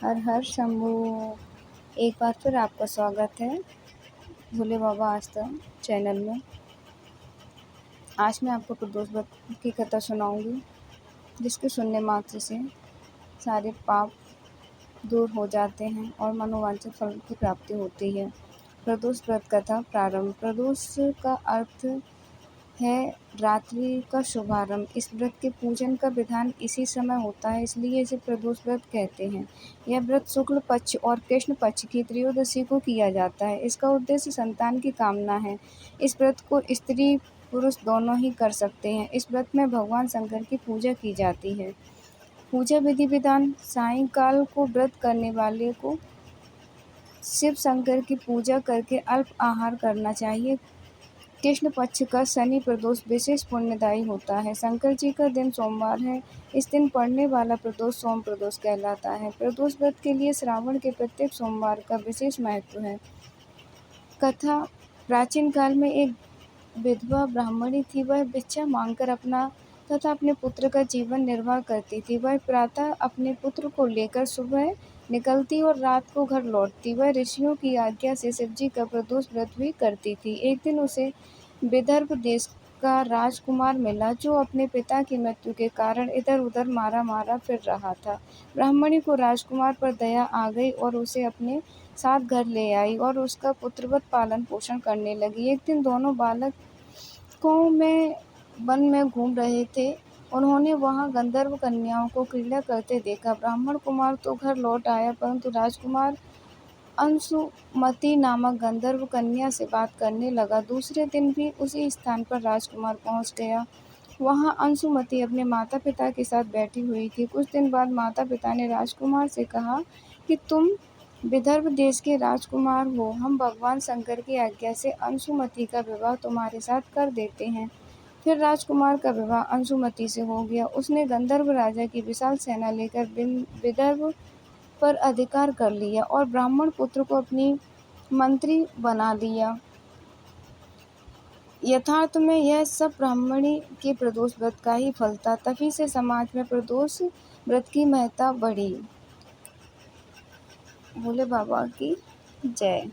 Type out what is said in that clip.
हर हर शंभू। एक बार फिर आपका स्वागत है भोले बाबा आस्था चैनल में। आज मैं आपको प्रदोष व्रत की कथा सुनाऊंगी, जिसके सुनने मात्र से सारे पाप दूर हो जाते हैं और मनोवांछित फल की प्राप्ति होती है। प्रदोष व्रत कथा प्रारंभ। प्रदोष का अर्थ है रात्रि का शुभारंभ। इस व्रत के पूजन का विधान इसी समय होता है, इसलिए इसे प्रदोष व्रत कहते हैं। यह व्रत शुक्ल पक्ष और कृष्ण पक्ष की त्रयोदशी को किया जाता है। इसका उद्देश्य संतान की कामना है। इस व्रत को स्त्री पुरुष दोनों ही कर सकते हैं। इस व्रत में भगवान शंकर की पूजा की जाती है। पूजा विधि विधान। सायंकाल को व्रत करने वाले को शिव शंकर की पूजा करके अल्प आहार करना चाहिए। कृष्ण पक्ष का शनि प्रदोष विशेष पुण्यदायी होता है। शंकर जी का दिन सोमवार है। इस दिन पड़ने वाला प्रदोष सोम प्रदोष कहलाता है। प्रदोष व्रत के लिए श्रावण के प्रत्येक सोमवार का विशेष महत्व है। कथा। प्राचीन काल में एक विधवा ब्राह्मणी थी। वह भिक्षा मांगकर अपना तथा अपने पुत्र का जीवन निर्वाह करती थी। वह प्रातः अपने पुत्र को लेकर सुबह निकलती और रात को घर लौटती। वह ऋषियों की आज्ञा से शिवजी का प्रदोष व्रत भी करती थी। एक दिन उसे विदर्भ देश का राजकुमार मिला, जो अपने पिता की मृत्यु के कारण इधर उधर मारा फिर रहा था। ब्राह्मणी को राजकुमार पर दया आ गई और उसे अपने साथ घर ले आई और उसका पुत्रवत पालन पोषण करने लगी। एक दिन दोनों बालकों में वन में घूम रहे थे। उन्होंने वहां गंधर्व कन्याओं को क्रीड़ा करते देखा। ब्राह्मण कुमार तो घर लौट आया, परंतु राजकुमार अंशुमति नामक गंधर्व कन्या से बात करने लगा। दूसरे दिन भी उसी स्थान पर राजकुमार पहुंच गया। वहां अंशुमति अपने माता पिता के साथ बैठी हुई थी। कुछ दिन बाद माता पिता ने राजकुमार से कहा कि तुम विदर्भ देश के राजकुमार हो, हम भगवान शंकर की आज्ञा से अंशुमति का विवाह तुम्हारे साथ कर देते हैं। फिर राजकुमार का विवाह अंशुमति से हो गया। उसने गंधर्व राजा की विशाल सेना लेकर विदर्भ पर अधिकार कर लिया और ब्राह्मण पुत्र को अपनी मंत्री बना दिया। यथार्थ में यह सब ब्राह्मणी के प्रदोष व्रत का ही फल था। तभी से समाज में प्रदोष व्रत की महत्ता बढ़ी। भोले बाबा की जय।